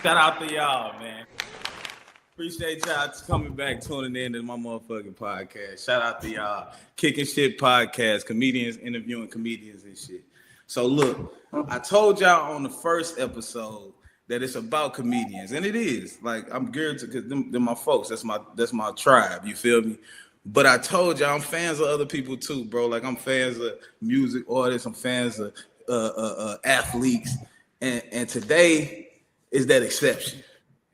Shout out to y'all, man. Appreciate y'all coming back, tuning in to my motherfucking podcast. Shout out to y'all. Cic'N Ish Podcast, comedians interviewing comedians and shit. So look, I told y'all on the first episode that it's about comedians, and it is. Like, I'm geared to, because them my folks. That's my tribe. You feel me? But I told y'all I'm fans of other people too, bro. Like, I'm fans of music artists. I'm fans of athletes, and today is that exception.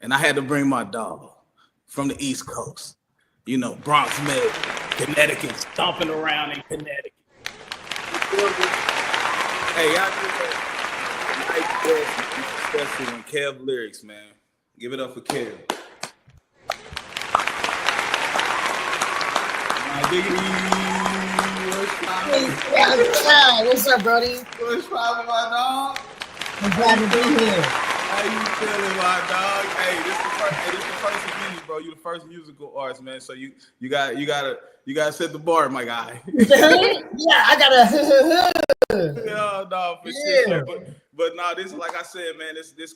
And I had to bring my dog from the East Coast, you know, Bronx, Med, Connecticut, stomping around in Connecticut. Hey, y'all do that nice especially on Kev lyrics, man. Give it up for Kev. What's up, Brody? What's poppin', my dog? I'm glad to be here. How you feeling, my dog? Hey, this is the first of many, bro. You the first musical artist, man. So you gotta set the bar, my guy. Yeah, I gotta. Yeah, no, for sure. But no, this is, like I said, man. This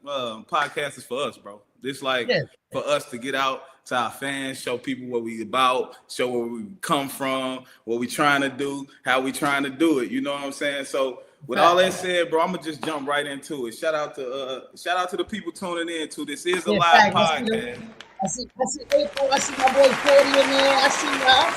podcast is for us, bro. This for us to get out to our fans, show people what we about, show where we come from, what we trying to do, how we trying to do it. You know what I'm saying? So with all that said, bro, I'm gonna just jump right into it. Shout out to the people tuning in too. This is a live podcast. I see April. I see my boy 40 in there. I see y'all.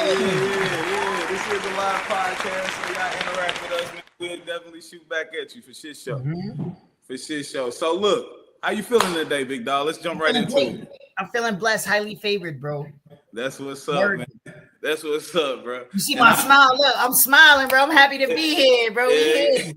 Yeah. This is a live podcast, so y'all interact with us, man. We'll definitely shoot back at you for shit show. Mm-hmm. For shit show. So look, how you feeling today, big dog? Let's jump right into it. I'm feeling blessed, highly favored, bro. That's what's up, man. That's what's up, bro. You see my smile? Look, I'm smiling, bro. I'm happy to be here, bro. Yeah.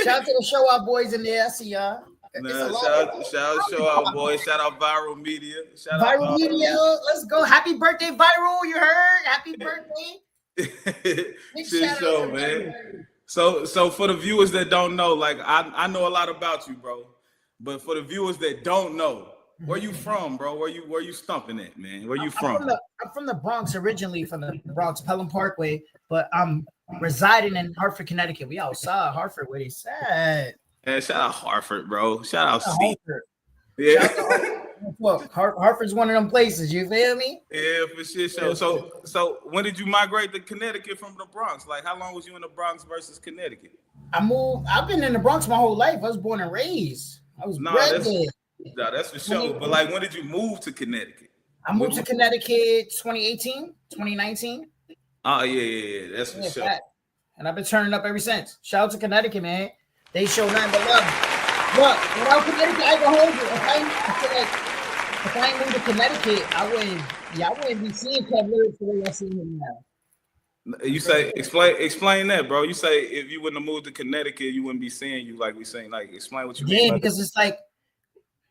Shout out to the Show Out boys in there. I see y'all. Shout out Show Out boys. Shout out Viral Media. Viral Media. Let's go. Happy birthday, Viral. You heard? Happy birthday. Shit show, man. So for the viewers that don't know, like I know a lot about you, bro. But for the viewers that don't know, where you from, bro? Where you stumping at, man? Where you from? I'm from the Bronx originally, from the Bronx, Pelham Parkway, but I'm residing in Hartford, Connecticut. We outside Hartford, where they said. Yeah, shout out Hartford, bro. Shout out Hartford. Yeah. Look, Hartford's one of them places. You feel me? Yeah, for shit show. So when did you migrate to Connecticut from the Bronx? Like, how long was you in the Bronx versus Connecticut? I've been in the Bronx my whole life. I was born and raised. I was bred there. No, that's for sure. But like, when did you move to Connecticut? I moved to Connecticut 2018, 2019. Oh, yeah. That's for sure. That. And I've been turning up ever since. Shout out to Connecticut, man. They show nothing but love. Look, without Connecticut, I can hold you. If I ain't moved to Connecticut, I wouldn't be seeing Kev lyrics the way I see him now. You say, explain that, bro. You say if you wouldn't have moved to Connecticut, you wouldn't be seeing you like we saying. Like, explain what you mean. Yeah, because it's like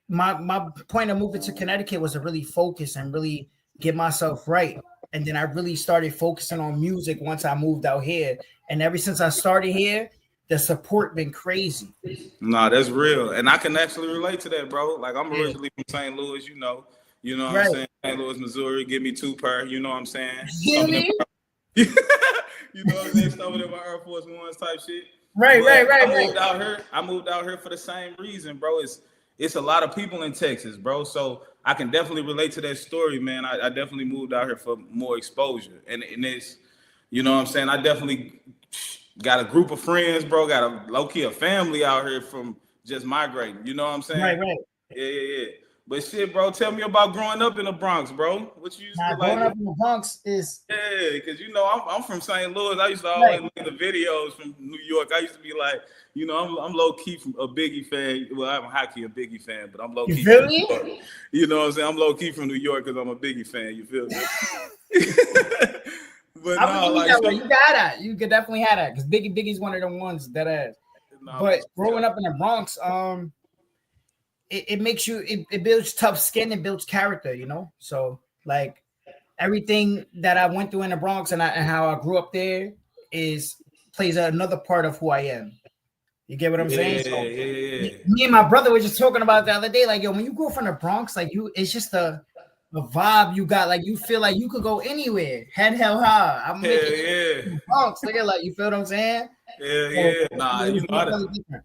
my point of moving to Connecticut was to really focus and really get myself right. And then I really started focusing on music once I moved out here. And ever since I started here, the support been crazy. Nah, that's real. And I can actually relate to that, bro. Like, I'm originally from St. Louis, you know what I'm saying? St. Louis, Missouri, give me 2 per, you know what I'm saying? You know what I'm saying? Some of them are Air Force Ones type shit. Right. I moved out here for the same reason, bro. It's a lot of people in Texas, bro. So I can definitely relate to that story, man. I definitely moved out here for more exposure. And it's, you know what I'm saying? I definitely got a group of friends, bro. Got a low-key a family out here from just migrating. You know what I'm saying? Right. Yeah. But shit, bro, tell me about growing up in the Bronx, bro. What you used to like? Growing up in the Bronx is... Yeah, because, you know, I'm from St. Louis. I used to always look at the videos from New York. I used to be like, you know, I'm low-key from a Biggie fan. Well, I'm high-key a Biggie fan, but I'm low-key. You feel me? You know what I'm saying? I'm low-key from New York because I'm a Biggie fan. You feel me? But you got that. You could definitely have that because Biggie's one of the ones that has. But growing up in the Bronx, it makes you, it builds tough skin and builds character, you know? So like everything that I went through in the Bronx and how I grew up there plays another part of who I am. You get what I'm saying? So, me and my brother were just talking about the other day, like, yo, when you go from the Bronx, like it's just a vibe you got, like you feel like you could go anywhere, head held high. I'm making Bronx, like you feel what I'm saying? Yeah. Nah, you know that.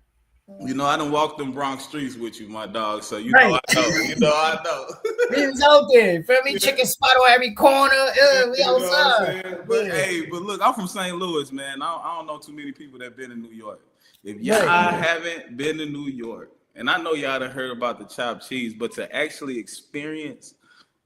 You know, I done walked them Bronx streets with you, my dog. So you know I know. You know I know. We was out there. Feel me? Chicken spot on every corner. We outside. But hey, but look, I'm from St. Louis, man. I don't know too many people that been in New York. If y'all haven't been to New York, and I know y'all done heard about the chopped cheese, but to actually experience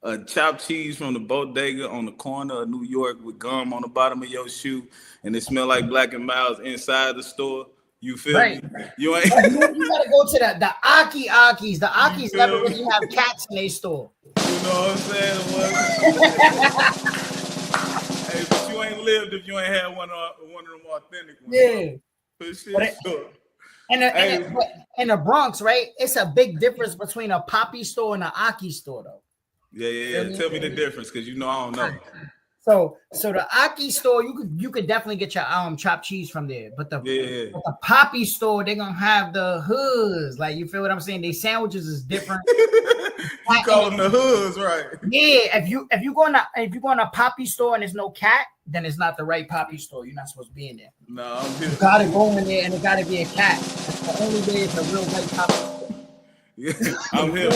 a chopped cheese from the bodega on the corner of New York with gum on the bottom of your shoe, and it smell like Black and Milds inside the store. You feel me? You ain't. You gotta go to the Akis. The Akis never really have cats in their store. You know what I'm saying? Hey, but you ain't lived if you ain't had one of them authentic ones. Yeah. For sure. In the Bronx, right? It's a big difference between a Poppy store and an Aki store, though. Yeah. Tell me the difference, because you know I don't know. So the Aki store, you could definitely get your chopped cheese from there. But the Poppy store, they're gonna have the hoods. Like, you feel what I'm saying? They sandwiches is different. You call them the hoods, right? Yeah. If you go in a Poppy store and there's no cat, then it's not the right Poppy store. You're not supposed to be in there. No, I'm here. You gotta go in there and it gotta be a cat. That's the only way it's a real white Poppy store. Yeah, I'm here.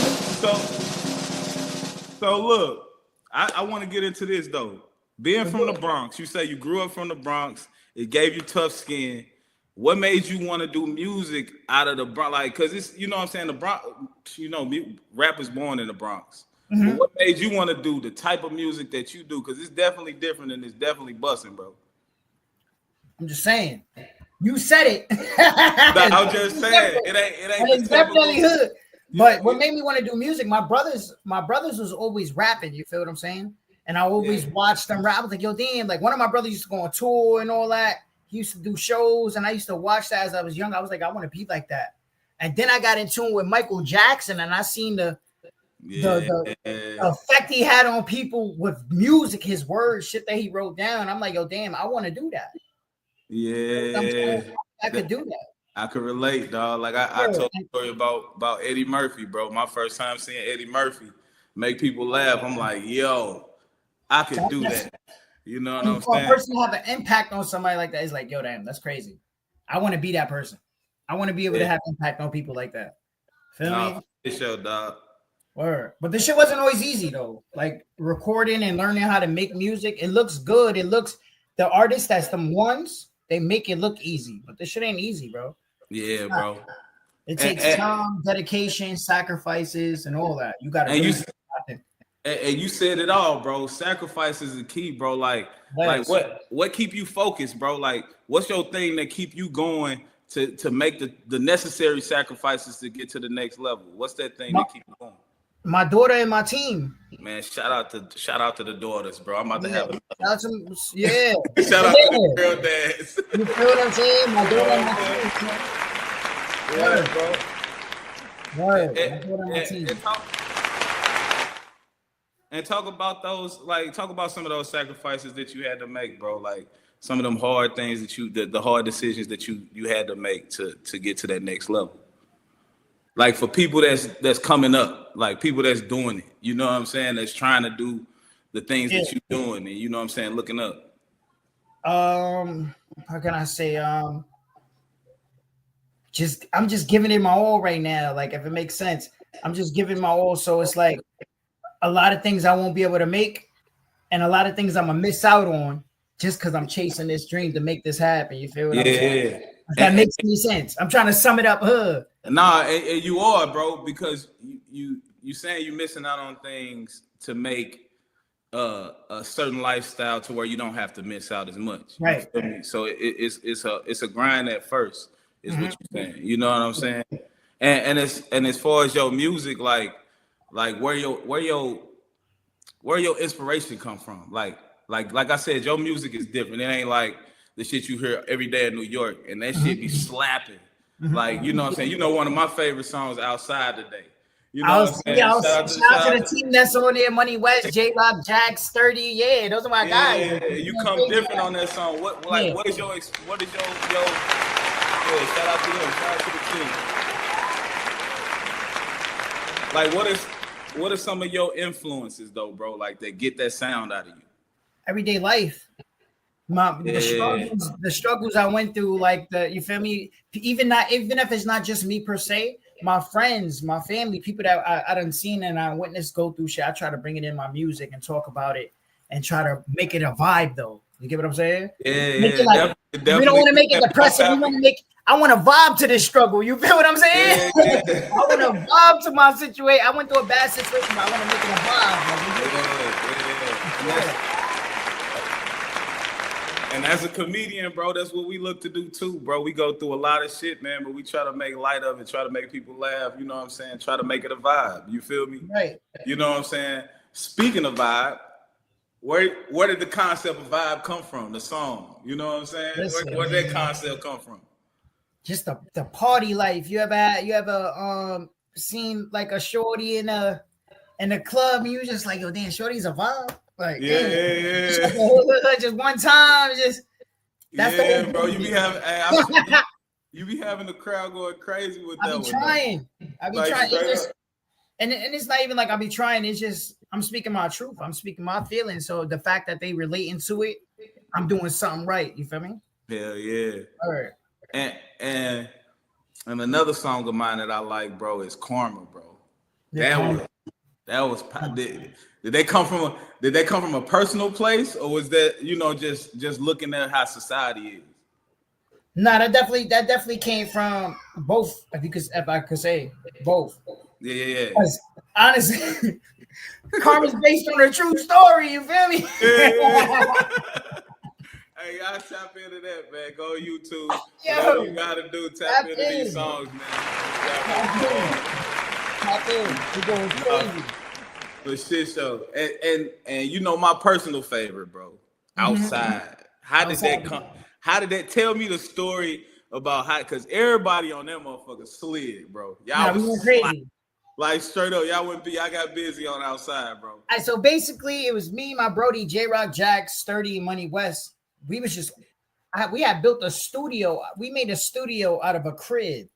So look, I want to get into this though. Being from the Bronx, you say you grew up from the Bronx. It gave you tough skin. What made you want to do music out of the Bronx? Like, cause it's, you know what I'm saying, the Bronx, you know, rap is born in the Bronx. Mm-hmm. But what made you want to do the type of music that you do? Cause it's definitely different and it's definitely busting, bro. I'm just saying. You said it. I'm just saying. It ain't it's definitely hood. But what made me want to do music, my brothers was always rapping. You feel what I'm saying? And I always watched them rap. I was like, yo, damn, like one of my brothers used to go on tour and all that. He used to do shows, and I used to watch that as I was young. I was like, I want to be like that. And then I got in tune with Michael Jackson, and I seen the effect he had on people with music, his words, shit that he wrote down. I'm like, yo, damn, I want to do that. Yeah. I could do that. I could relate, dog. Like I told a story about Eddie Murphy, bro. My first time seeing Eddie Murphy make people laugh. I'm like, yo, I could do that. You know what I'm saying? A person have an impact on somebody like that is like, yo, damn, that's crazy. I want to be that person. I want to be able to have impact on people like that. Feel me? This show, dog. Word. But this shit wasn't always easy though. Like recording and learning how to make music. It looks good. It looks, the artists that's them ones, they make it look easy. But this shit ain't easy, bro. Yeah, bro. It takes time, dedication, sacrifices, and all that. You gotta and you said it all, bro. Sacrifice is the key, bro. Like what keep you focused, bro? Like, what's your thing that keep you going to make the necessary sacrifices to get to the next level? What's that thing that keep you going? My daughter and my team. Man, shout out to the daughters, bro. I'm about to have shout out to shout out to the girl dads. You feel what I'm saying? My daughter and my team. And talk about those, like, talk about some of those sacrifices that you had to make, bro. Like some of them hard things that the hard decisions that you had to make to get to that next level. Like for people that's coming up, like people that's doing it, you know what I'm saying? That's trying to do the things that you're doing, and you know what I'm saying, looking up. How can I say? I'm just giving it my all right now. Like if it makes sense, I'm just giving my all. So it's like a lot of things I won't be able to make, and a lot of things I'm gonna miss out on just because I'm chasing this dream to make this happen. You feel what I'm saying? If that makes any sense. I'm trying to sum it up. Nah, and you are, bro, because you saying you're missing out on things to make a certain lifestyle to where you don't have to miss out as much. Right. So it's a grind at first, is what you're saying. You know what I'm saying? And as far as your music, like where your inspiration come from? Like I said, your music is different. It ain't like the shit you hear every day in New York, and that shit be slapping. Like, you know what I'm saying? You know, one of my favorite songs, Outside Today. You know what I'm saying? Shout out to the team that's on there, Money West, J-Rock, Jack, Sturdy. Yeah, those are my guys. Yeah, you come different on that song. What is your shout out to them. Shout out to the team. Like, what are some of your influences though, bro? Like that get that sound out of you? Everyday life. The struggles I went through, like you feel me? Even if it's not just me per se, my friends, my family, people that I done seen and I witnessed go through shit. I try to bring it in my music and talk about it and try to make it a vibe though. You get what I'm saying? Yeah, definitely. We don't want to make it depressing. We want to make. I want to vibe to this struggle. You feel what I'm saying? Yeah. I want to vibe to my situation. I went through a bad situation, but I want to make it a vibe. Yeah. And as a comedian, bro, that's what we look to do too, bro. We go through a lot of shit, man, but we try to make light of it, try to make people laugh, you know what I'm saying? Try to make it a vibe, you feel me? Right. You know what I'm saying? Speaking of vibe, where did the concept of vibe come from, the song? You know what I'm saying? Where did that concept come from? Just the party life. You ever seen like a shorty in a club and you was just like, yo, damn, shorty's a vibe? Like, yeah. Just one time, that's bro. You be having the crowd going crazy with that. I be trying. And it's not even like I be trying. It's just I'm speaking my truth. I'm speaking my feelings. So the fact that they relating to it, I'm doing something right. You feel me? Hell yeah. All right. And another song of mine that I like, bro, is Karma, bro. Yeah, that was did they come from a personal place, or was that, you know, just looking at how society is? No, that definitely came from both, if I could say both. Yeah. Because honestly, Karma's based on a true story, you feel me? Yeah. Hey, y'all tap into that, man. Go YouTube. Whatever you gotta do, tap into these songs, man. Tap in. We're going crazy. But shit show. And you know my personal favorite, bro. Outside. How did that come? How did that tell me the story about how? Because everybody on that motherfucker slid, bro. Y'all was crazy. Like straight up, y'all got busy on Outside, bro. So basically, it was me, my brody, J Rock, Jack, Sturdy, Money West. We had built a studio. We made a studio out of a crib.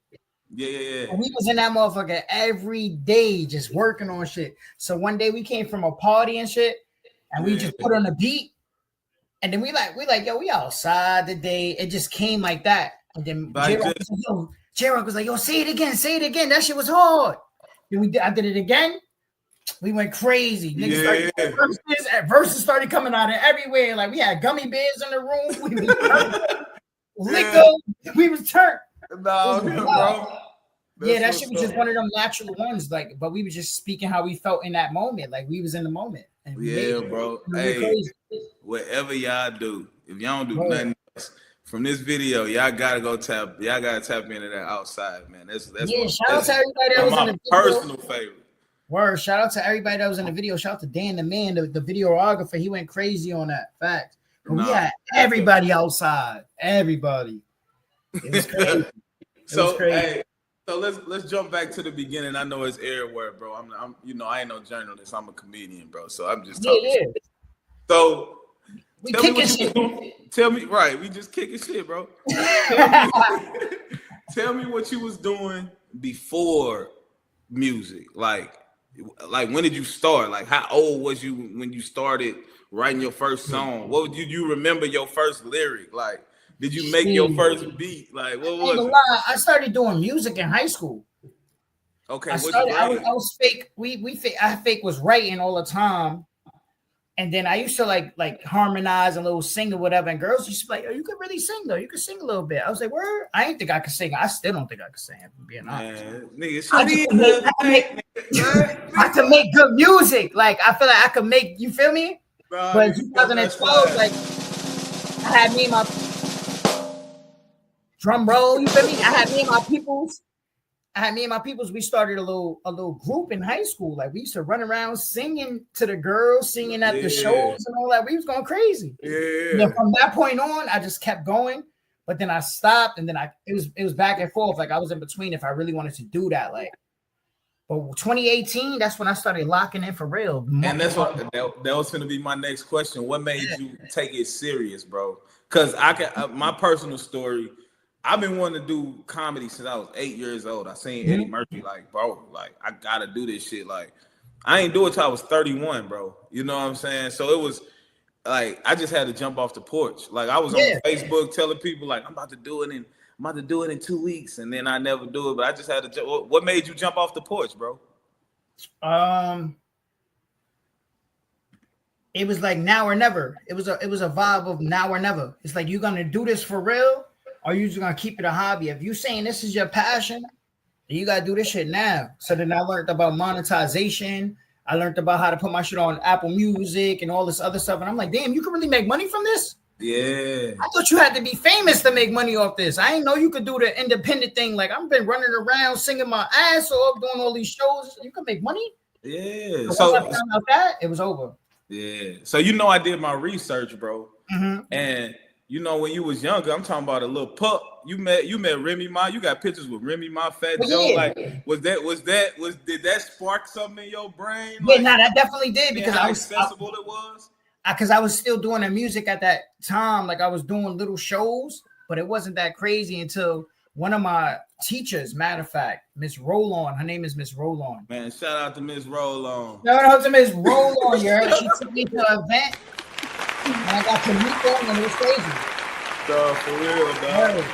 Yeah. And we was in that motherfucker every day, just working on shit. So one day we came from a party and shit, and we just put on a beat, and then we like, yo, we outside today. It just came like that. And then J-Rock was like, yo, say it again. That shit was hard. Then I did it again. We went crazy. Niggas started verses started coming out of everywhere. Like we had gummy bears in the room. We was liquor. We was turned. No, bro. That shit was just one of them natural ones. Like, but we were just speaking how we felt in that moment. Like we was in the moment. And bro. Hey, whatever y'all do, if y'all don't do nothing else from this video, y'all gotta tap into that Outside, man. That's shout out to everybody that was in the video. Personal favorite. Word, shout out to everybody that was in the video. Shout out to Dan the man, the videographer. He went crazy on that. Fact. We had everybody outside. Everybody. It was crazy. Hey, so let's jump back to the beginning. I know it's everywhere, bro. I'm I ain't no journalist. I'm a comedian, bro. So I'm just talking. Yeah. So we kicking shit. Tell me, right? We just kicking shit, bro. Tell me what you was doing before music. Like when did you start? Like how old was you when you started writing your first song? What did you remember your first lyric? Like, did you make your first beat? Like, what was it? I started doing music in high school. Okay, I was fake. I fake was writing all the time, and then I used to like harmonize a little sing or whatever. And girls used to be like, "Oh, you could really sing though. You could sing a little bit." I was like, "Word." I didn't think I could sing. I still don't think I could sing. If I'm being honest. I could make good music. Like I feel like I could make. You feel me? But in 2012, like I had me and my drum roll, you feel me? I had me and my peoples. We started a little group in high school. Like we used to run around singing to the girls, singing at the shows and all that. We was going crazy. Yeah. And then from that point on, I just kept going. But then I stopped, and then it was back and forth. Like I was in between if I really wanted to do that. Like, but 2018, that's when I started locking in for real. And that's what that was going to be my next question. What made you take it serious, bro? Because my personal story. I've been wanting to do comedy since I was 8 years old. I seen Eddie Murphy, like, bro, like, I gotta do this shit. Like, I ain't do it till I was 31, bro. You know what I'm saying? So like I just had to jump off the porch. Like I was on Facebook telling people like I'm about to do it in 2 weeks, and then I never do it. But I just had to. What made you jump off the porch, bro? It was like now or never. It was a vibe of now or never. It's like, you gonna do this for real, or you just gonna keep it a hobby? If you saying this is your passion, then you gotta do this shit now. So then I learned about monetization. I learned about how to put my shit on Apple Music and all this other stuff. And I'm like, damn, you can really make money from this? Yeah. I thought you had to be famous to make money off this. I didn't know you could do the independent thing. Like, I've been running around singing my ass off, doing all these shows. You can make money? Yeah. So once I found out that, it was over. Yeah. So I did my research, bro. Mm-hmm. And when you was younger, I'm talking about a little pup. You met Remy Ma. You got pictures with Remy Ma, Fat Joe. Yeah. Like, did that spark something in your brain? Yeah, like, that definitely did, because how accessible it was. Because I was still doing the music at that time. Like, I was doing little shows, but it wasn't that crazy until one of my teachers, matter of fact, Miss Roll-On. Her name is Miss Roll-On. Man, shout out to Miss Roll-On. Shout out to Miss Roll-On. You heard? She took me to an event, and I got to meet them, and it was crazy. Dog, for real, dog.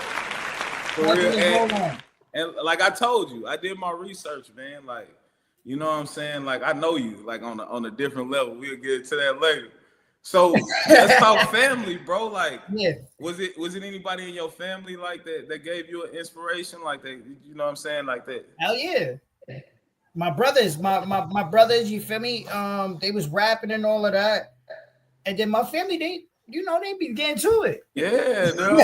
For real. And like I told you, I did my research, man. Like, you know what I'm saying? Like, I know you, like on a different level. We'll get to that later. So let's talk family, bro. Like, was it anybody in your family like that gave you an inspiration like that? You know what I'm saying? Like that? Hell yeah. My brothers, my brothers, you feel me? They was rapping and all of that. And then my family, they be getting to it. Yeah, So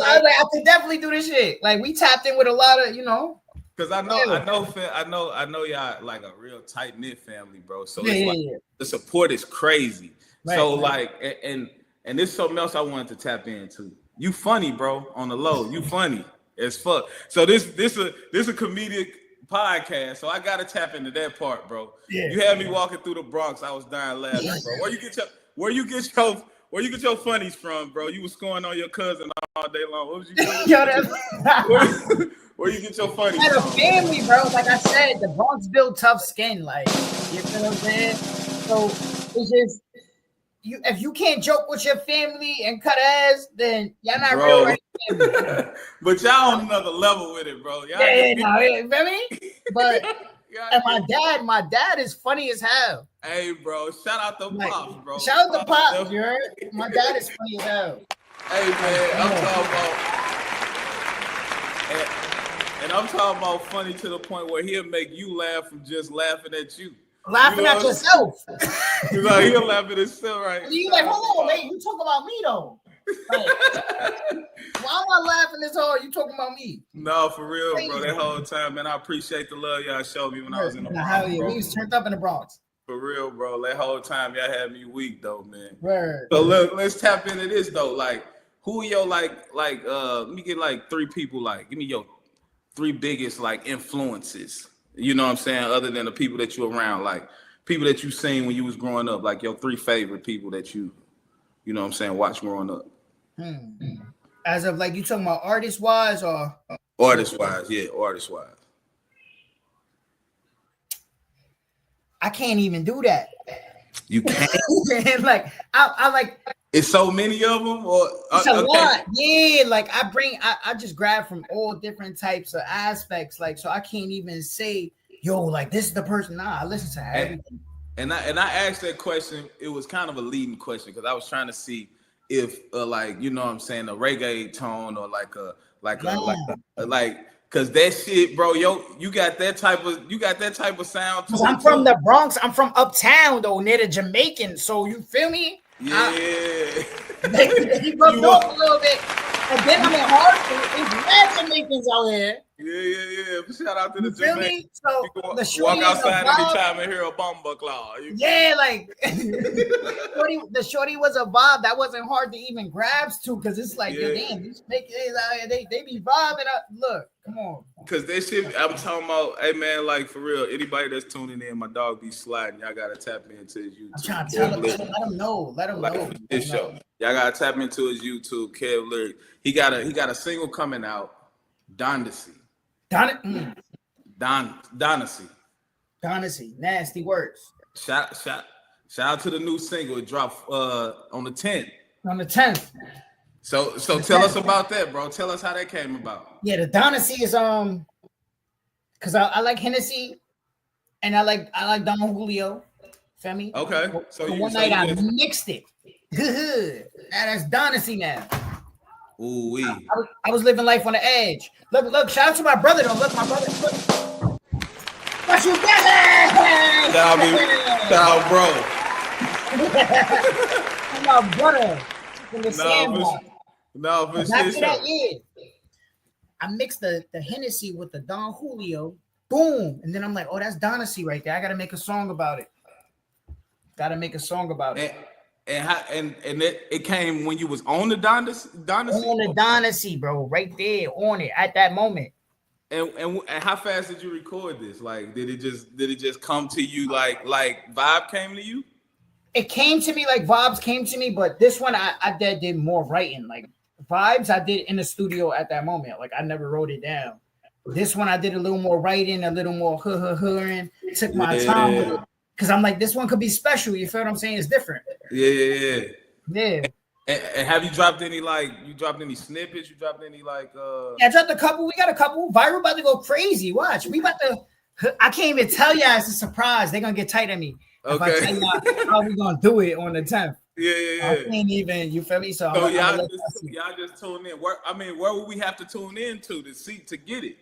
I could definitely do this shit. Like, we tapped in with a lot of, Because I know y'all like a real tight knit family, bro. So the support is crazy. Right, so like, and there's something else I wanted to tap into. You funny, bro, on the low. You funny as fuck. So this a comedic podcast. So I gotta tap into that part, bro. Yeah. You had me walking through the Bronx. I was dying laughing, bro. Where you get your funnies from, bro? You was scoring on your cousin all day long. What was you doing? Where you get your funny? I had a family, bro. Like I said, the Bronx built tough skin. Like, you feel what I'm saying? So it's just if you can't joke with your family and cut ass, then y'all not real right family. But y'all on another level with it, bro. Y'all you feel me? But and my dad is funny as hell. Hey, bro, shout out to Pops, bro. Shout out to Pops, you heard? My dad is funny as hell. Hey, man, I'm talking about funny to the point where he'll make you laugh from just laughing at you. Laughing at yourself. He'll laugh at himself, right? You like, hold on, wait, you talk about me though. Like, why am I laughing this hard? You talking about me? No, for real, bro. That whole time, man, I appreciate the love y'all showed me when I was in the Bronx. We was turned up in the Bronx. For real, bro. That whole time y'all had me weak though, man. Right. So let's tap into this though. Like, who are your let me get like 3 people, like, give me your 3 biggest like influences, you know what I'm saying, other than the people that you around, like people that you seen when you was growing up, like your 3 favorite people that you know what I'm saying, watch growing up. As of like, you talking about artist wise or artist wise? Yeah, artist wise. I can't even do that. You can't? Like, I like. It's so many of them, or it's a lot. Yeah, like I just grab from all different types of aspects. Like, so I can't even say, yo, like this is the person. Nah, I listen to everything. And I asked that question. It was kind of a leading question because I was trying to see if like, you know what I'm saying, a reggae tone or like cause that shit, bro, you got that type of sound too. I'm from the Bronx. I'm from uptown though, near the Jamaican. So you feel me? Yeah. He rubbed off a little bit. And then I'm in Hartford. There's mad Jamaicans out here. Yeah. Shout out to the Jamaicans. So you walk outside anytime and hear a bomba claw. Yeah, like the shorty was a vibe that wasn't hard to even grasp to, because it's like, damn, these Jamaicans out here, they be vibing up. Look, come on. Because that shit, I'm talking about, hey man, like for real, anybody that's tuning in, my dog be sliding. Y'all gotta tap into his YouTube. I'm trying to tell him, let him know. This show. Y'all gotta tap into his YouTube, Kev Lyric. He got a single coming out, Dondacy. Donacy. Dynasty, nasty words. Shout out to the new single. It dropped on the 10th. On the 10th. So tell us about that, bro. Tell us how that came about. Yeah, the Dynasty is because I like Hennessy and I like Don Julio. Feel me? Okay. So one night I mixed it. Now that's Dynasty now. Ooh wee. I was living life on the edge. Look, shout out to my brother though. Look, my brother. Look. What you got? Shout out, bro. My brother from the sandbox. No, for After that, I mixed the Hennessy with the Don Julio. Boom. And then I'm like, oh, that's Dynasty right there. I got to make a song about it. And it came when you was on the Dynasty? On the Dynasty, bro. Right there on it at that moment. And how fast did you record this? Like, did it just come to you like Vibe came to you? It came to me like Vibes came to me, but this one I did more writing. Like Vibes I did in the studio at that moment. Like I never wrote it down. This one I did a little more writing, a little more and took my time with it. Because I'm like, this one could be special. You feel what I'm saying? It's different. Yeah. And have you dropped any snippets? You dropped any Yeah, I dropped a couple. We got a couple. Viral about to go crazy. Watch. We about to I can't even tell y'all it's a surprise. They're gonna get tight at me. Okay. If I tell y'all how we gonna do it on the 10th. Yeah. I can't even, you feel me? So y'all just tune in. Where would we have to tune in to get it?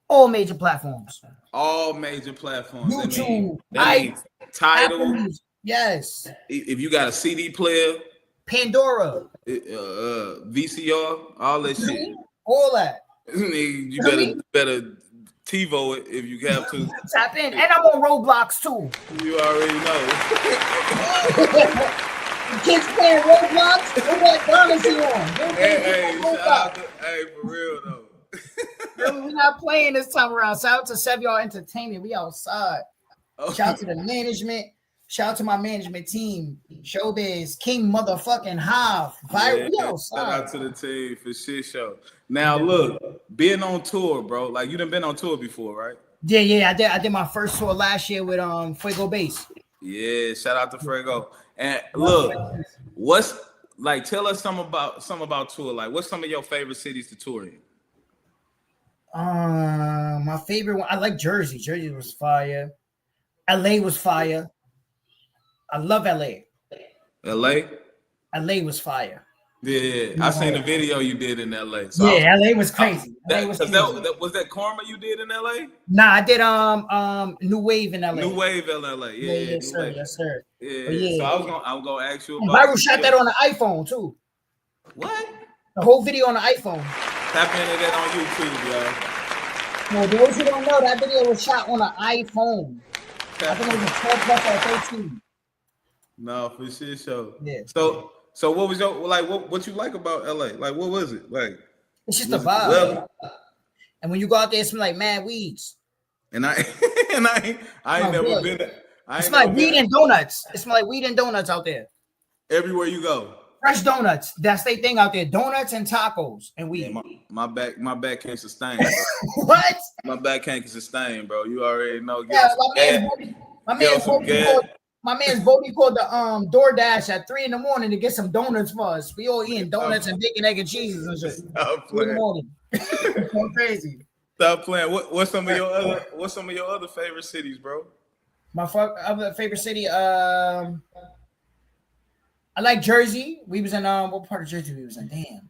All major platforms. All major platforms. YouTube, Tidal. Yes. If you got a CD player, Pandora, VCR, all that shit. All that. You better TiVo it if you have to. Tap in. And I'm on Roblox too. You already know. Kids playing Roblox. Who got Dynasty on? Hey, shout out to, for real though. We're not playing this time around. Shout out to Sevier Entertainment. We outside. Okay. Shout out to the management. Shout out to my management team. Showbiz, King motherfucking Hive. Viral. We outside. Shout out to the team for shit show. Now look, being on tour, bro. Like you done been on tour before, right? Yeah. I did my first tour last year with Fuego Bass. Yeah, shout out to Fuego. And look, what's like? Tell us some about tour. Like, what's some of your favorite cities to tour in? My favorite one. I like Jersey. Jersey was fire. LA was fire. I love LA. LA was fire. Yeah, I seen the video you did in LA. So yeah, LA was crazy. Was that Karma you did in LA? Nah, I did New Wave in LA. New Wave in LA. Yeah, yes, sir. Yeah. So I was gonna ask you about. Viral shot that on the iPhone too. What? The whole video on the iPhone. Tap into that on YouTube, y'all. Well, those who don't know, that video was shot on an iPhone. I think it was a 12 plus or 13. No, for sure. Yeah. So what was your what you like about LA? Like what was it? Like it's just a vibe. And when you go out there, it smells like mad weeds. And I ain't never been there. It smells like weed and donuts. It smells like weed and donuts out there. Everywhere you go. Fresh donuts. That's their thing out there. Donuts and tacos and weed. Yeah, my back can't sustain. What? My back can't sustain, bro. You already know. My man's Bodie called the DoorDash at 3 a.m. to get some donuts for us. We all eating donuts and bacon, egg, and cheeses and shit. Stop playing. Going crazy. Stop playing. What's some of your other favorite cities, bro? My other favorite city, I like Jersey. We was in what part of Jersey we was in? Damn.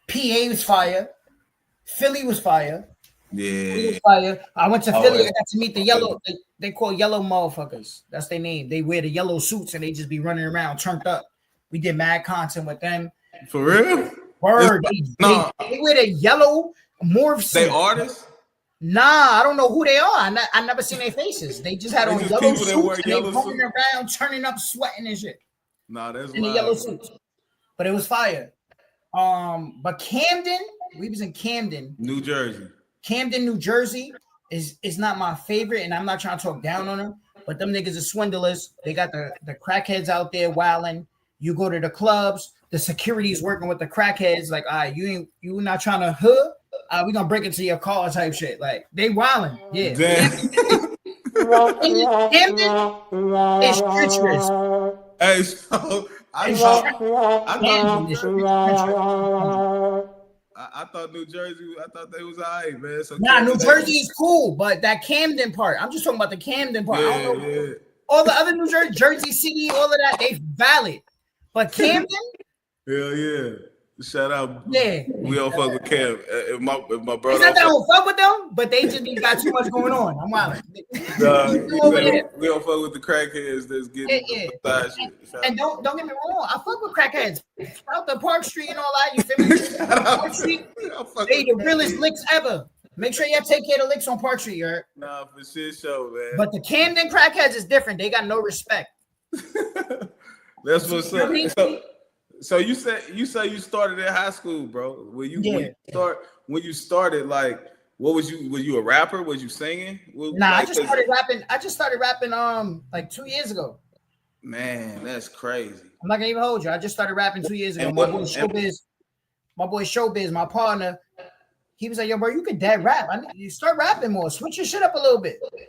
PA was fire. Philly was fire. Yeah. I went to Philly. I got to meet the yellow. They call yellow motherfuckers. That's their name. They wear the yellow suits and they just be running around turned up. We did mad content with them. For real? Word. They wear the yellow morph suit. They artists? Nah, I don't know who they are. I never seen their faces. They just had on yellow suits. They running around, turning up, sweating and shit. Nah, that's in the yellow suits. But it was fire. But Camden, we was in Camden, New Jersey. Camden, New Jersey is not my favorite, and I'm not trying to talk down on them, but them niggas are swindlers. They got the crackheads out there wilding. You go to the clubs, the security is working with the crackheads. Like, all right, you not trying to we gonna break into your car type shit. Like they wildin', yeah. Camden is treacherous. Hey, so I thought New Jersey. I thought they was alright, man. So nah, New Jersey is cool, but that Camden part. I'm just talking about the Camden part. Yeah, I don't know. All the other New Jersey, Jersey City, all of that, they valid. But Camden, hell yeah. Shout out. Yeah. We don't fuck with Cam. If my brother. It's not that I don't fuck with them, but they just got too much going on. I'm wild. We don't fuck with the crackheads that's getting shit. And don't get me wrong, I fuck with crackheads. Out the Park Street and all that. You feel me? Park Street, they the realest licks ever. Make sure y'all take care of the licks on Park Street, right? Nah, for shit show, man. But the Camden crackheads is different. They got no respect. That's what's up. So you say you started in high school, bro. When you started, like, what was you a rapper? Was you singing? I just started rapping like 2 years ago. Man, that's crazy. I'm not gonna even hold you. I just started rapping 2 years ago. My boy Showbiz, my partner, he was like, yo, bro, you could dead rap. You start rapping more. Switch your shit up a little bit. You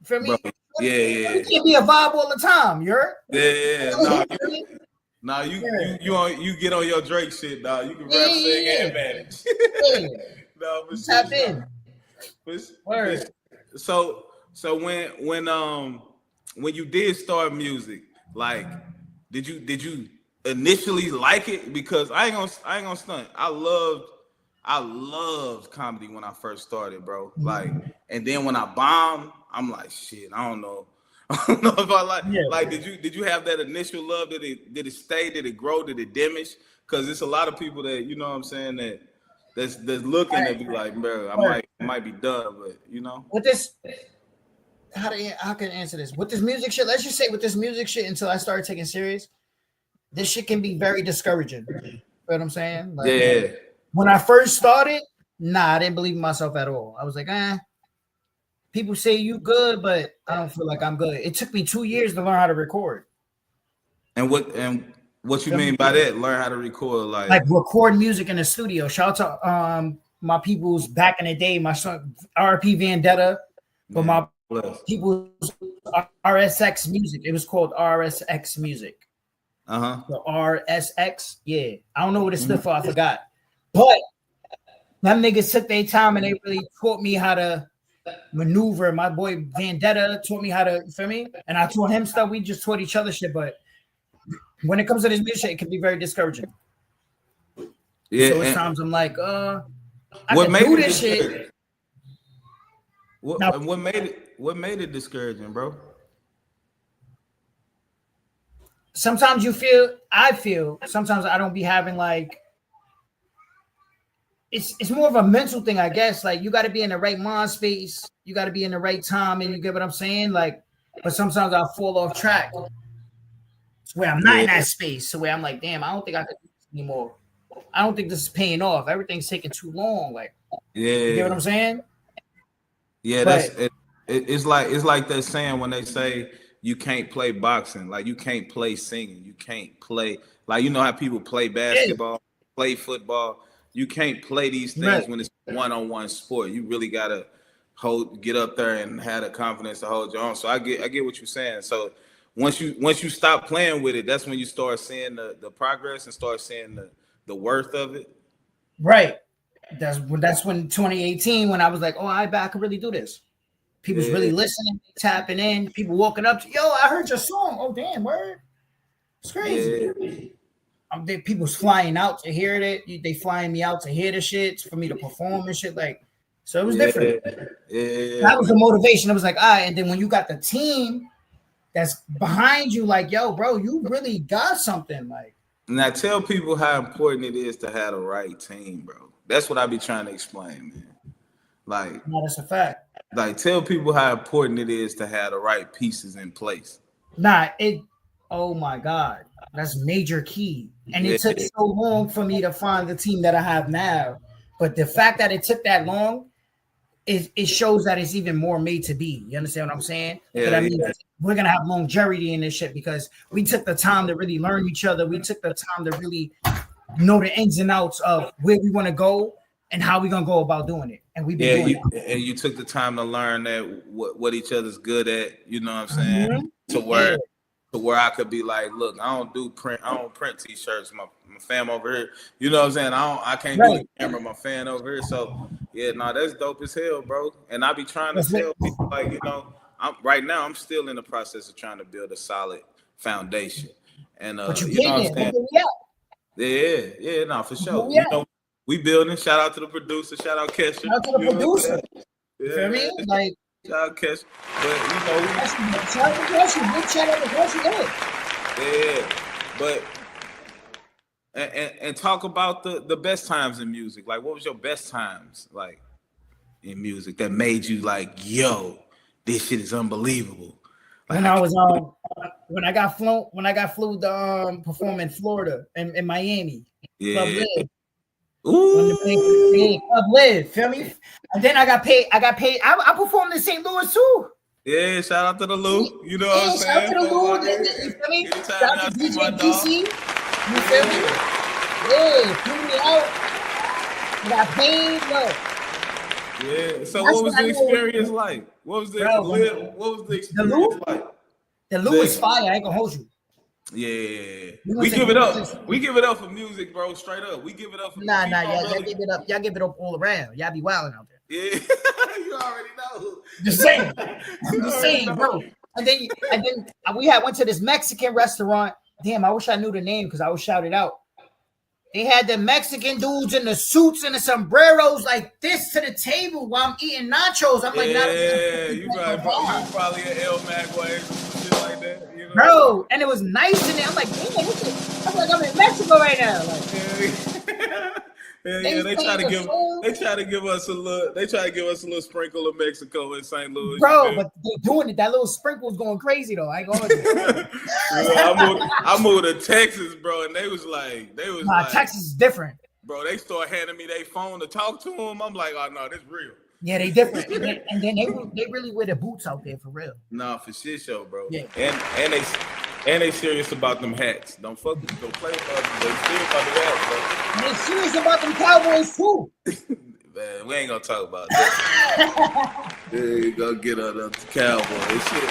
feel me? Bro, yeah. You can't be a vibe all the time, you're? Yeah. Nah, you get on your Drake shit, dog. You can rap, sing, and manage. No, but tap in. So when you did start music, like, did you initially like it? Because I ain't gonna stunt. I loved comedy when I first started, bro. Like, and then when I bombed, I'm like, shit, I don't know. I don't know if I like. Yeah. Like, did you have that initial love? Did it stay? Did it grow? Did it diminish? Because it's a lot of people that, you know what I'm saying, that's looking at be like, bro, I might be done, but you know. With this, how can I answer this? With this music shit, let's just say with this music shit, until I started taking serious, this shit can be very discouraging. You know what I'm saying? Like, yeah. When I first started, I didn't believe in myself at all. I was like, people say you good, but I don't feel like I'm good. It took me 2 years to learn how to record. And what you mean by that? Learn how to record, like record music in the studio. Shout out to my people's back in the day, my son RP Vendetta, but my people's RSX music. It was called RSX music. So RSX, yeah. I don't know what it stood for. I forgot. But them niggas took their time and they really taught me how to maneuver. My boy Vendetta taught me how to, you feel me? And I taught him stuff. We just taught each other shit. But when it comes to this music, it can be very discouraging. Yeah. So at times I'm like, I can do this shit. What made it discouraging, bro? Sometimes I feel sometimes I don't be having like, it's more of a mental thing, I guess. Like, you got to be in the right mind space. You got to be in the right time. And you get what I'm saying? Like, but sometimes I'll fall off track where I'm not in that space. So where I'm like, damn, I don't think I can do this anymore. I don't think this is paying off. Everything's taking too long. Like, you get what I'm saying? Yeah, but it's like that saying when they say you can't play boxing, like you can't play singing, you can't play, like, you know how people play basketball, play football. You can't play these things when it's one-on-one sport. You really gotta get up there and have the confidence to hold your own. So I get what you're saying. So once you stop playing with it, that's when you start seeing the progress and start seeing the worth of it. Right. That's when 2018, when I was like, oh, I can really do this. People's really listening, tapping in. People walking up to, yo, I heard your song. Oh, damn, word. It's crazy. Yeah. People's flying out to hear it. They flying me out to hear the shit for me to perform and shit. Like, so it was different. Yeah. That was the motivation. It was like, and then when you got the team that's behind you, like, yo, bro, you really got something. Like, now tell people how important it is to have the right team, bro. That's what I be trying to explain, man. Like, no, that's a fact. Like, tell people how important it is to have the right pieces in place. Oh my God, that's major key. And it took so long for me to find the team that I have now. But the fact that it took that long, it shows that it's even more made to be. You understand what I'm saying? We're gonna have longevity in this shit because we took the time to really learn each other. We took the time to really know the ins and outs of where we want to go and how we gonna go about doing it. And we've been doing it. And you took the time to learn that what each other's good at. You know what I'm saying? To where I could be like, look, I don't print t-shirts. My fam over here. You know what I'm saying? I can't do the camera. My fan over here. So yeah, that's dope as hell, bro. And I be trying to tell people like, I'm still in the process of trying to build a solid foundation. And but you know what I'm saying? Yeah, for sure. You know, we building. Shout out to the producer. Shout out Kesha. Shout out to the producer. You feel me? Like, shout out Kesha. But shout out to Kesha. Big shout out to Kesha. Yeah. But and talk about the best times in music. Like, what was your best times like in music that made you like, yo, this shit is unbelievable? Like, when I got flew to perform in Florida in Miami. Yeah. Club Live, feel me? And then I got paid. I performed in St. Louis too. Yeah, shout out to the Lou. You know what I'm saying? Shout out to the Lou. You feel me? Shout out to DJ DC. You feel me? Yeah, flew me out. Got paid. Look. Yeah. So what was the experience like? What was the experience like? The Lou is fire. I ain't gonna hold you. Yeah. We give it up. We give it up for music, bro. Straight up. We give it up for Nah, y'all give it up. Y'all give it up all around. Y'all be wilding out there. Yeah. You already know. Just saying, bro. And then we went to this Mexican restaurant. Damn, I wish I knew the name because I would shout it out. They had the Mexican dudes in the suits and the sombreros like this to the table while I'm eating nachos. I'm like, you probably an El Mag way, shit like that. You know? Bro, and it was nice in there. I'm like, damn, I feel like I'm in Mexico right now. Like, they try to give us a little sprinkle of Mexico in St. Louis. Bro, but they're doing it. That little sprinkle's going crazy though. I ain't going I moved to Texas, bro, and they was like, Texas is different. Bro, they start handing me their phone to talk to them. I'm like, oh no, this real. Yeah, they different. and then they really wear the boots out there for real. Nah, for shit show, bro. Yeah. And they serious about them hats. Don't play with us. They serious about the hats, bro. And they serious about them Cowboys too. Man, we ain't gonna talk about that. You gonna get on the Cowboys shit.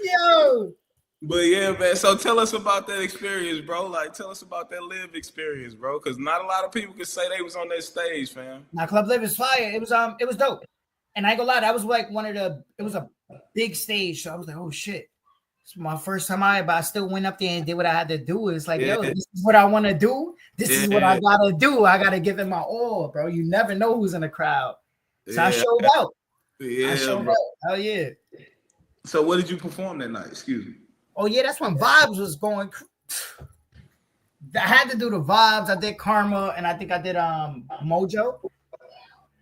Yo. But yeah, man. So tell us about that experience, bro. Like, tell us about that live experience, bro. Because not a lot of people can say they was on that stage, fam. Now, Club Live is fire. It was dope. And I ain't gonna lie, that was like it was a big stage. So I was like, oh shit. It's my first time but I still went up there and did what I had to do. It's like, yo, this is what I want to do. This is what I gotta do. I gotta give it my all, bro. You never know who's in the crowd. So I showed out. Yeah, I showed out. Hell yeah. So what did you perform that night? Excuse me. Oh yeah, that's when Vibes was going. I had to do the Vibes. I did Karma, and I think I did Mojo.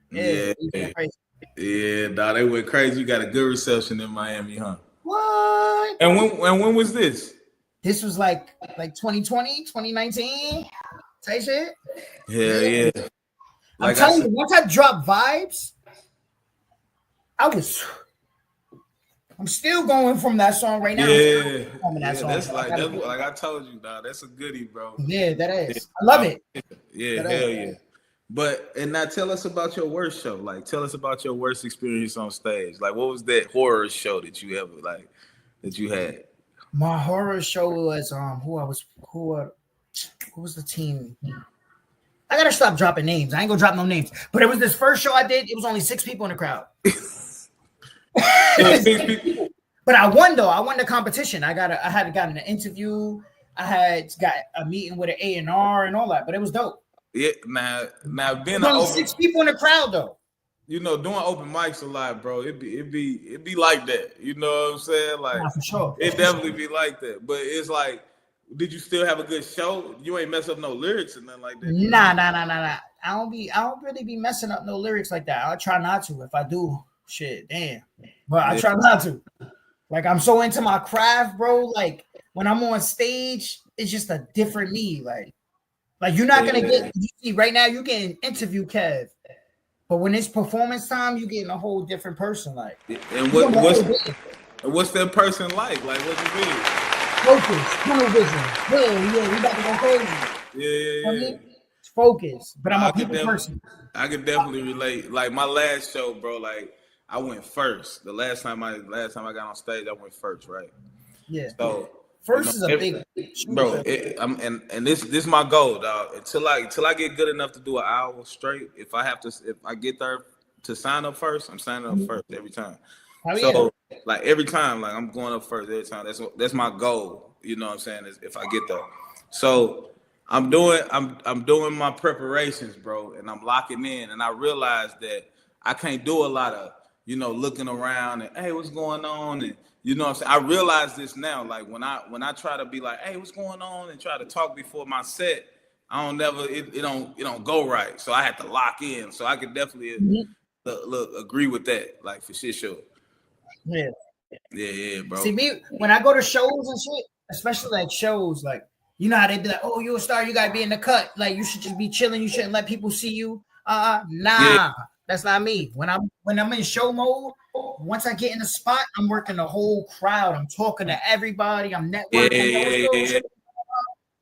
Yeah, they went crazy. You got a good reception in Miami, huh? What? And when was this? This was like 2020, 2019 type shit. Yeah. I'm telling you, once I dropped Vibes, I'm still going from that song right now. That's like I told you, dog. That's a goodie, bro. Yeah, that is. I love it. Yeah, hell yeah. But and now tell us about your worst show. Like, tell us about your worst experience on stage. Like, what was that horror show that you ever that you had? My horror show was who was the team? I gotta stop dropping names. I ain't gonna drop no names. But it was this first show I did. It was only 6 people in the crowd. But I won though. I won the competition. I had gotten an interview. I had got a meeting with an A&R and all that. But it was dope. Yeah. Now being only 6 people in the crowd though. You know, doing open mics a lot, bro. It be like that. You know what I'm saying? Like, for sure. It definitely be like that. But it's like, did you still have a good show? You ain't mess up no lyrics or nothing like that. Nah. I don't really be messing up no lyrics like that. I try not to. If I do, shit, damn. But I try not to. Like, I'm so into my craft, bro. Like, when I'm on stage, it's just a different me. Like you're not gonna get. You see, right now you're getting interview Kev, but when it's performance time, you're getting a whole different person. Like, and what's that person like? Like, what you mean? Focus, tunnel vision. Yeah, we about to go crazy. Yeah. focused. But I'm a people person. I could definitely relate. Like my last show, bro. Like I went first. The last time I got on stage, I went first, right? Yeah. So first is a big bro. And this my goal, dog. Until I get good enough to do an hour straight. If I get there to sign up first, I'm signing up first every time. So like every time, like I'm going up first every time. That's my goal. You know what I'm saying? Is if I get there. So I'm doing my preparations, bro, and I'm locking in. And I realized that I can't do a lot of, looking around and hey, what's going on? And you know what I'm saying? I realize this now. Like when I try to be like, hey, what's going on? And try to talk before my set, it don't go right. So I had to lock in. So I could definitely agree with that, like for shit sure. Yeah, bro. See me when I go to shows and shit, especially like shows, like you know how they be like, oh, you're a star, you gotta be in the cut. Like you should just be chilling, you shouldn't let people see you. That's not me. When I'm in show mode, once I get in the spot, I'm working the whole crowd. I'm talking to everybody, I'm networking.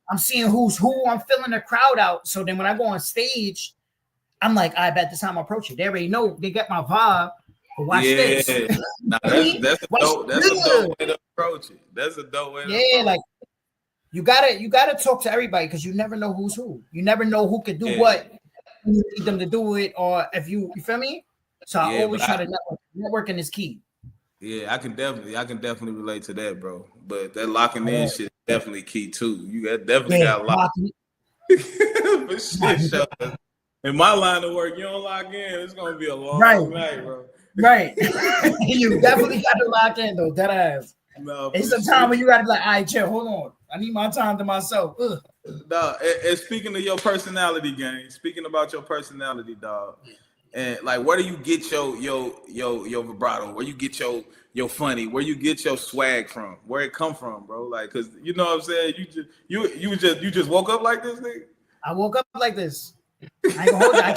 I'm seeing who's who, I'm filling the crowd out. So then when I go on stage, I'm like, I bet the time I approach it. They already know they get my vibe. But watch this. Nah, that's a dope way to approach it. That's a dope way to approach it. Like you gotta talk to everybody because you never know who's who. You never know who could do what. You need them to do it, or if you feel me. So I always try to network. Networking is key. Yeah, I can definitely relate to that, bro. But that locking in shit is definitely key too. You definitely got locking. But shit, show. In my line of work, you don't lock in, it's gonna be a long night, bro. Right. You definitely got to lock in though, that ass. No, it's some time when you gotta be like, all right, chill, hold on. I need my time to myself. No, and speaking of your personality, gang, speaking about your personality, dog, and like where do you get your vibrato? Where you get your funny? Where you get your swag from? Where it come from, bro? Like, cause you know what I'm saying? You just woke up like this, nigga? I woke up like this. I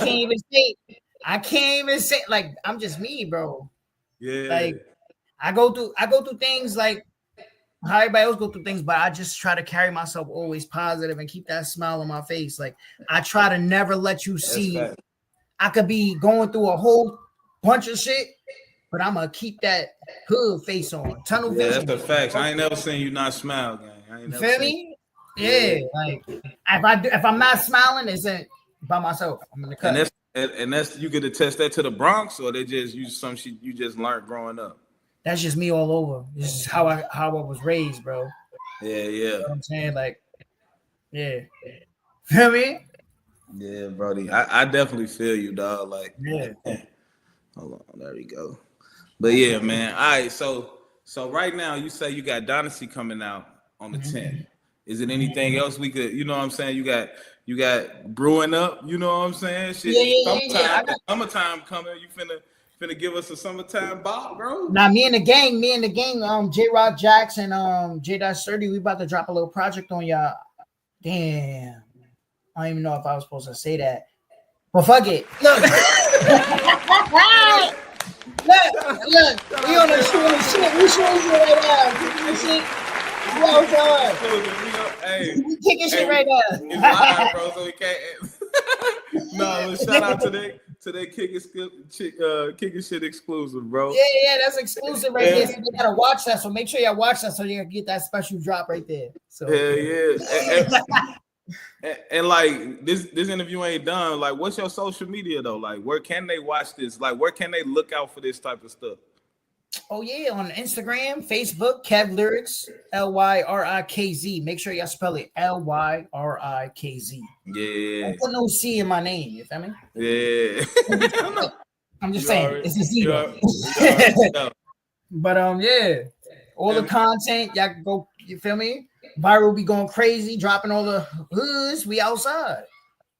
can't even say like I'm just me, bro. Yeah. Like I go through things like how everybody else go through things, but I just try to carry myself always positive and keep that smile on my face. Like I try to never let you see. I could be going through a whole bunch of shit, but I'm gonna keep that hood face on. Tunnel vision. That's the facts. I ain't never seen you not smile, gang. I ain't never feel me? Yeah, like if I'm not smiling, it's by myself. I'm in the cut. And that's you could attest that to the Bronx, or they just use some shit you just learned growing up. That's just me all over. This is how I was raised, bro. Yeah. You know what I'm saying? Like, yeah. Feel me? Yeah, Brody. I definitely feel you, dog. Like, yeah. Hold on, there we go. But yeah, man. All right, so right now you say you got Dynasty coming out on the 10th. Is it anything else we could, you know what I'm saying? You got brewing up, you know what I'm saying? Shit, summertime coming. You finna give us a summertime bop, bro? Now me and the gang, J Rock Jackson, J-30, we about to drop a little project on y'all. Damn. I don't even know if I was supposed to say that. But fuck it. Look. Look. We on the shit. We shooting shit right now. Shit. Hey, we kicking shit right now. It's live, bro, so we can't. No, shout out to that kicking shit exclusive, bro. Yeah, that's exclusive right there. So you gotta watch that. So make sure y'all watch that so you can get that special drop right there. So yeah. And like this interview ain't done. Like, what's your social media though? Like, where can they watch this? Like, where can they look out for this type of stuff? Oh yeah, on Instagram, Facebook, Kev Lyrics, Lyrikz. Make sure y'all spell it Lyrikz. Yeah. I put no C in my name. You feel me? Yeah. I'm just saying it's a zero. But yeah, all the content y'all can go. You feel me? Viral be going crazy, dropping all the hoods. We outside.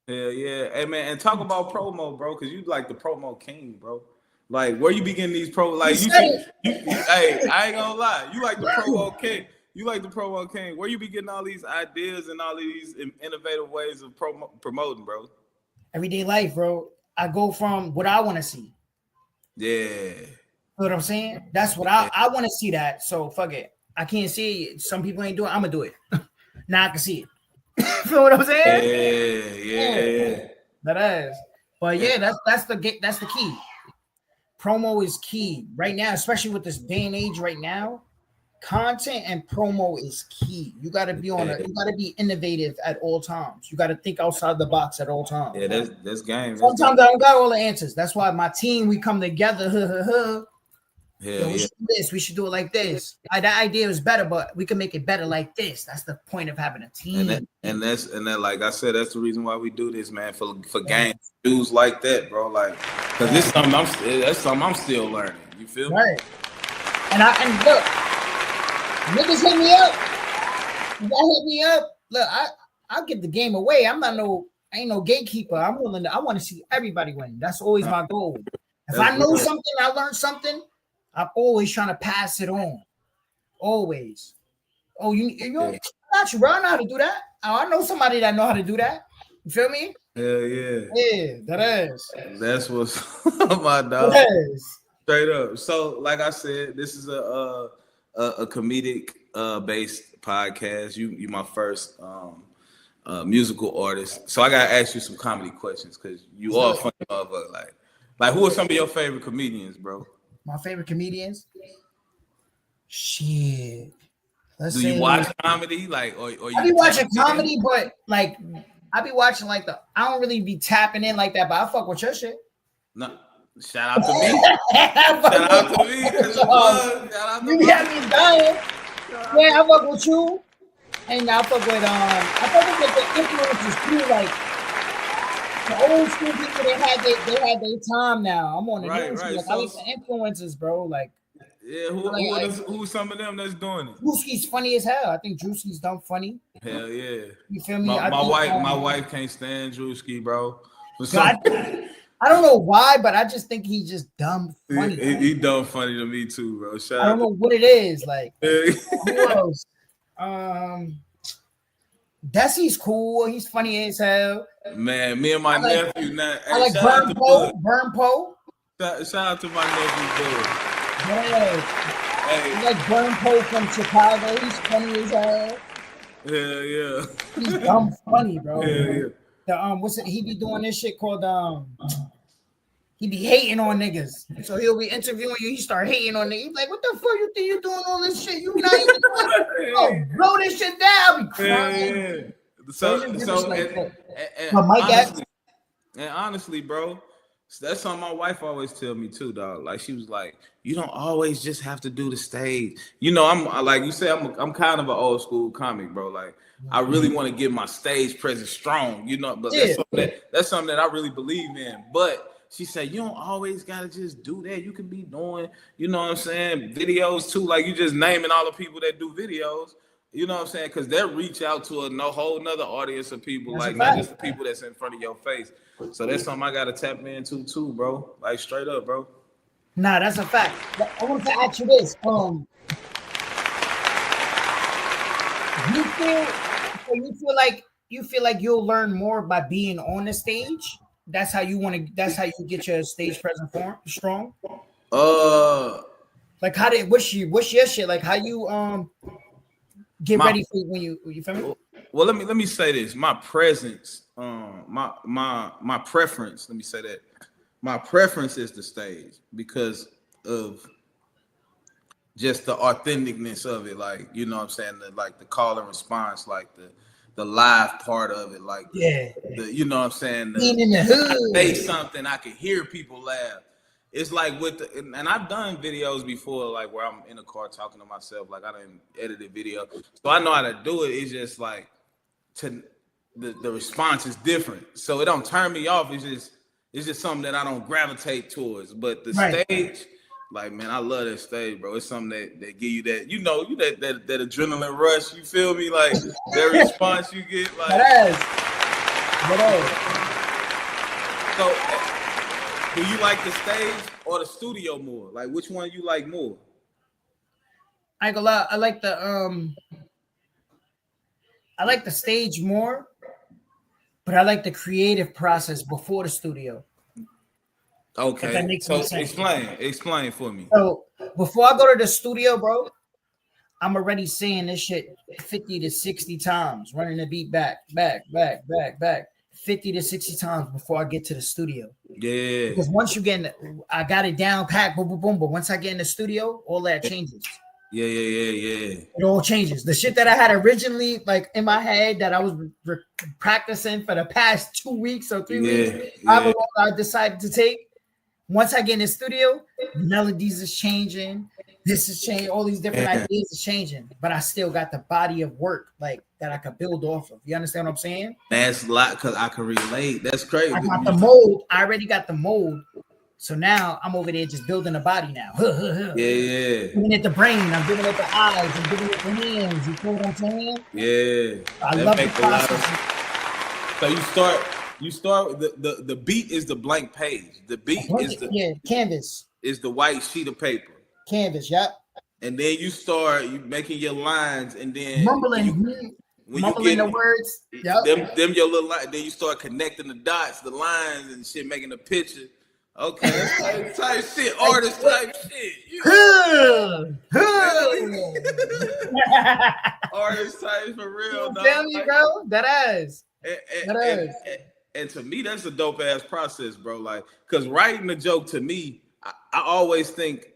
Yeah. Hey man, and talk about promo, bro, because you like the promo king, bro. Like where you be getting these hey, I ain't gonna lie, you like the promo king. You like the promo king. Where you be getting all these ideas and all these innovative ways of promoting, bro? Everyday life, bro. I go from what I want to see. Yeah. You know what I'm saying? That's what I want to see that. So fuck it. I can't see it. Some people ain't doing it. I'm gonna do it. Now I can see it. Feel what I'm saying? Yeah. That is. But yeah, that's the key. Promo is key right now, especially with this day and age right now. Content and promo is key. You got to be you got to be innovative at all times. You got to think outside the box at all times. Yeah, that's game. Sometimes I don't got all the answers. That's why my team, we come together. We should do this. We should do it like this. That idea was better, but we can make it better like this. That's the point of having a team. And that, like I said, that's the reason why we do this, man. For games, dudes like that, bro. Like, because that's something I'm still learning. You feel me? Right. And look, niggas hit me up. Y'all hit me up. Look, I'll give the game away. I ain't no gatekeeper. I want to see everybody win. That's always my goal. If I know something, I learned something, I'm always trying to pass it on. Always. Oh, you got you, bro. I know how to do that. Oh, I know somebody that know how to do that. You feel me? Hell yeah. Yeah, that is. That's what's my dog. Yes. Straight up. So, like I said, this is a comedic based podcast. You my first musical artist. So I gotta ask you some comedy questions because you are funny motherfucker. Like who are some of your favorite comedians, bro? My favorite comedians? Shit. Do you watch comedy? Like, or I be watching comedy, but like I be watching I don't really be tapping in like that, but I fuck with your shit. No, shout out to me. Shout out to me. You be having me dying. Yeah, I fuck with you. And I fuck with the influencers too, like the old school people. They had their time now. I'm on the new school. I like the influencers, bro. Like, yeah, who's some of them that's doing it? Drewski's funny as hell. I think Drewski's dumb funny. Hell yeah. You feel me? My wife can't stand Drewski, bro. I don't know why, but I just think he's just dumb funny. He dumb funny to me too, bro. I don't know what it is. Like, who else? Desi's cool. He's funny as hell. Man, me and my nephew now. I like Burn Poe. Shout out to my nephew, dude. Yeah. Hey. I like Burn Poe from Chicago. He's funny as hell. Yeah. He's dumb funny, bro. Yeah. What's it? He be doing this shit called he be hating on niggas. So he'll be interviewing you. He start hating on niggas. He's like, what the fuck you think you doing all this shit? You not even blow this shit down. Be crying. Yeah. Honestly, bro, that's something my wife always tell me too, dog. Like she was like, you don't always just have to do the stage. You know, I'm like you said, I'm kind of an old school comic, bro. Like I really want to get my stage presence strong, you know, but that's something that I really believe in. But she said, you don't always gotta just do that. You can be doing, you know what I'm saying, videos too. Like you just naming all the people that do videos, you know what I'm saying? Because they'll reach out to a whole nother audience of people, that's like not just the people that's in front of your face. So that's something I gotta tap into too, bro. Like straight up, bro. Nah, that's a fact. I want to ask you this. You feel like you'll learn more by being on the stage? That's how you get your stage presence strong? Like what's your shit? Like how you get ready for when you feel me? Well, let me say this. My presence, my preference, let me say that. My preference is the stage because of just the authenticness of it. Like, you know what I'm saying? The call and response, like the live part of it. Like, you know what I'm saying? Being in the hood. I say something, I can hear people laugh. It's like and I've done videos before, like where I'm in a car talking to myself, like I done edited video. So I know how to do it. It's just like the response is different. So it don't turn me off. It's just something that I don't gravitate towards. But the stage, like, man, I love that stage, bro. It's something that give you that, you know, that adrenaline rush. You feel me? Like that response you get, like. So, do you like the stage or the studio more? Like, which one you like more? I ain't gonna lie. I like the stage more, but I like the creative process before the studio. Okay, that makes sense. Explain for me. So before I go to the studio, bro, I'm already saying this shit 50 to 60 times, running the beat back, 50 to 60 times before I get to the studio. Yeah. Because once you get I got it down pat, boom, boom, boom. But once I get in the studio, all that changes. Yeah. It all changes. The shit that I had originally like in my head that I was practicing for the past 2 weeks or 3 weeks, I decided to take. Once I get in the studio, melodies is changing. This is changing. All these different ideas is changing. But I still got the body of work like that I could build off of. You understand what I'm saying? That's a lot because I can relate. That's crazy. I got the mold. I already got the mold. So now I'm over there just building a body now. Yeah. Giving it the brain. I'm giving it the eyes. I'm giving it the hands. You feel what I'm saying? Yeah. I love the process. So you start the beat is the blank page. The beat is the canvas. Is the white sheet of paper. Canvas, yep. And then you making your lines, and then mumbling the words. Yep. Them your little line. Then you start connecting the dots, the lines, and shit, making a picture. Okay, that's type shit, artist type shit. Artist type for real, dog. Feel me, bro? That is. And to me, that's a dope ass process, bro. Like, cause writing a joke to me, I always think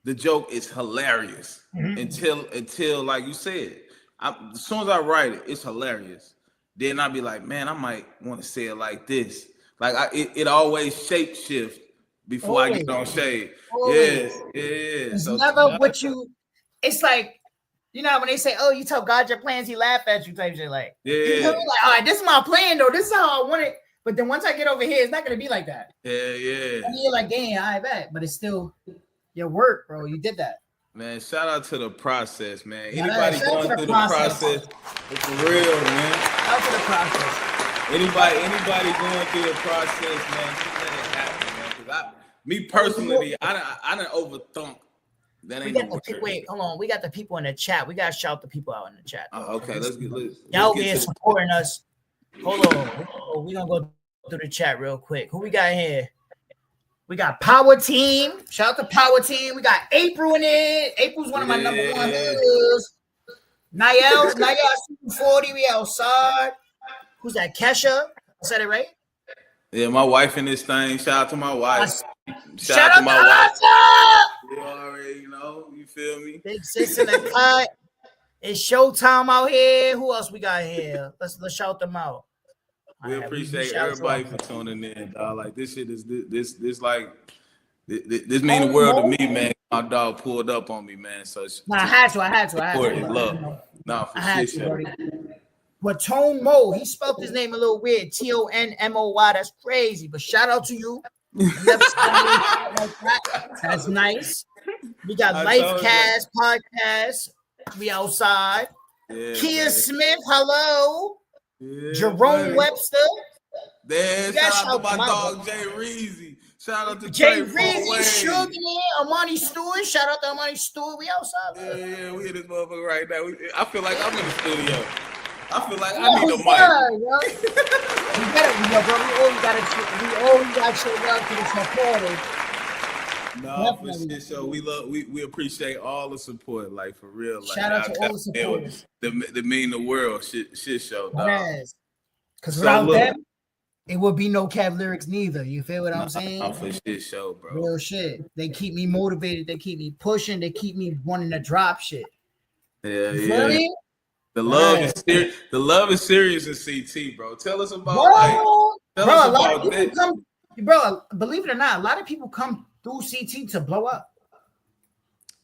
the joke is hilarious until like you said. As soon as I write it, it's hilarious. Then I'll be like, man, I might want to say it like this. Like it always shape shift before I get on shade. Yes. It's never what you. It's like, you know, when they say, "Oh, you tell God your plans, He laugh at you," type shit. Like, you know, like, all right, this is my plan though. This is how I want it. But then once I get over here, it's not gonna be like that. Yeah. And you're like, damn, I bet. But it's still your work, bro. You did that. Man, shout out to the process, man. Anybody going through the process, it's real, man. Shout out to the process. Anybody going through the process, man, just let it happen, man. Because me personally, I done overthunk. That ain't wait, hold on. We got the people in the chat. We gotta shout the people out in the chat. Okay, let's get y'all here supporting us. Hold on. We're gonna go through the chat real quick. Who we got here? We got Power Team. Shout out to Power Team. We got April in it. April's one of my number one heroes. Niall 40. We outside. Who's that? Kesha? I said it right? Yeah, my wife in this thing. Shout out to my wife. Shout out to my wife. You already know. You feel me? Big sis in the cut. It's showtime out here. Who else we got here? Let's shout them out. We appreciate everybody for tuning in, dog. Like this shit is this like this mean the world to me, man. My dog pulled up on me, man. So I had to. Love. Nah, for shit. But Tone Mo, he spelled his name a little weird. TONMOY. That's crazy. But shout out to you. That's nice. We got Lifecast Podcast. We outside. Yeah, Kia man. Smith, hello. Yeah, Jerome man. Webster. Then shout out to my dog Jay Reezy. Shout out to Jay Reezy, Sugar, Armani Stewart. Shout out to Armani Stewart. We outside. Yeah, we in this motherfucker right now. I feel like I'm in the studio. I feel like I need a mic. We always got to show love to the supporters. No, for shit show. We appreciate all the support, like for real. Like, shout out to all the supporters. The mean the world shit show. Yes. Because without them, it would be no Cav lyrics neither. You feel what I'm saying? Not for shit show, bro. Real shit. They keep me motivated. They keep me pushing. They keep me wanting to drop shit. Yeah. The love is serious in CT, bro. Tell us about bro, believe it or not, a lot of people come through CT to blow up.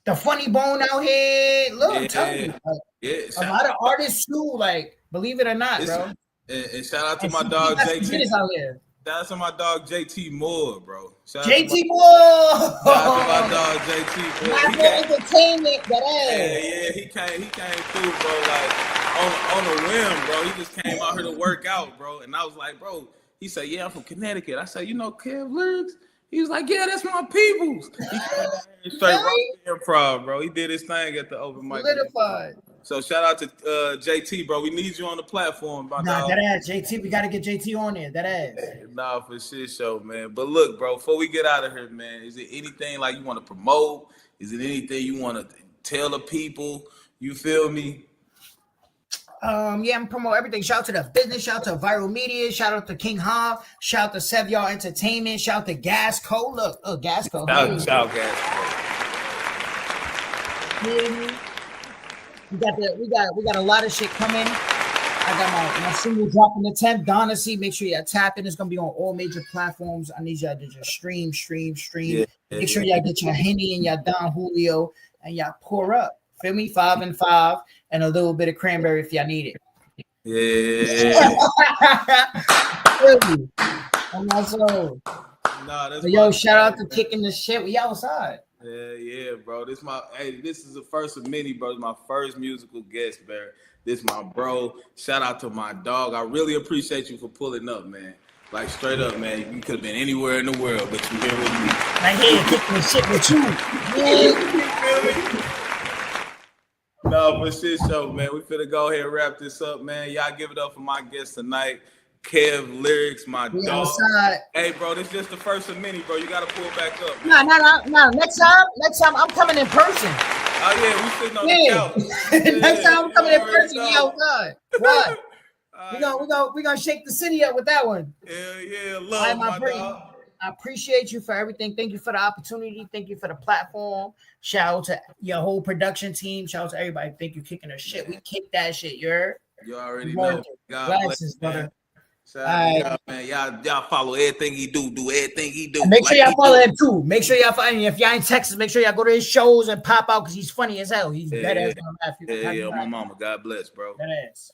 The funny bone out here. Look, I'm telling you. Like, a lot of artists too, like, believe it or not, bro. And shout out to my dog JT. Shout out to my dog JT Moore, bro. JT Moore. Shout out to my dog JT Moore. Entertainment, yeah, he came through, bro. Like on a whim, bro. He just came out here to work out, bro. And I was like, bro. He said, "Yeah, I'm from Connecticut." I said, "You know Kev lyrics?" He was like, "Yeah, that's my peoples." He straight rock improv, bro. He did his thing at the open mic. Solidified. So shout out to JT, bro. We need you on the platform. That ass, JT. We gotta get JT on there. That ass. Nah, for shit show, man. But look, bro, before we get out of here, man, is it anything like you want to promote? Is it anything you want to tell the people? You feel me? Yeah, I'm promoting everything. Shout out to the business, shout out to Viral Media, shout out to King Ha, shout out to Sevyar Entertainment, shout out to Gasco. Look, Gasco. Shout Gasco. We got a lot of shit coming. I got my single dropping the 10th. Donacy, make sure y'all tap in. It's gonna be on all major platforms. I need y'all to just stream. Yeah, Make sure y'all get your Henny and your Don Julio and y'all pour up. Feel me? 5 and 5 and a little bit of cranberry if y'all need it. Yeah. On my soul. Nah, that's yo, shout out to Kicking the Shit. We outside. Yeah, bro. This is the first of many, bro. It's my first musical guest, man. This my bro. Shout out to my dog. I really appreciate you for pulling up, man. Like straight up, man. You could have been anywhere in the world, but you here with me. Right here, Kicking the Shit with you. Yeah. No, for shit show, man. We finna go ahead and wrap this up, man. Y'all give it up for my guest tonight, Kev Lyrics, my dog. Outside. Hey, bro, this is just the first of many, bro. You gotta pull back up. No. Next time I'm coming in person. Oh yeah, we sitting on the couch. Next time I'm coming in person, we outside. What? Right. We gonna shake the city up with that one. Yeah, love my dog. I appreciate you for everything. Thank you for the opportunity. Thank you for the platform. Shout out to your whole production team. Shout out to everybody. Thank you kicking the shit. We kick that shit. You already know. God bless, brother. Shout out to y'all, man. Y'all follow everything he do everything he do. Make sure y'all follow him too. Make sure y'all follow him. If y'all in Texas, make sure y'all go to his shows and pop out because he's funny as hell. He's badass. Yeah, my mama. God bless, bro. Badass.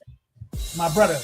My brother.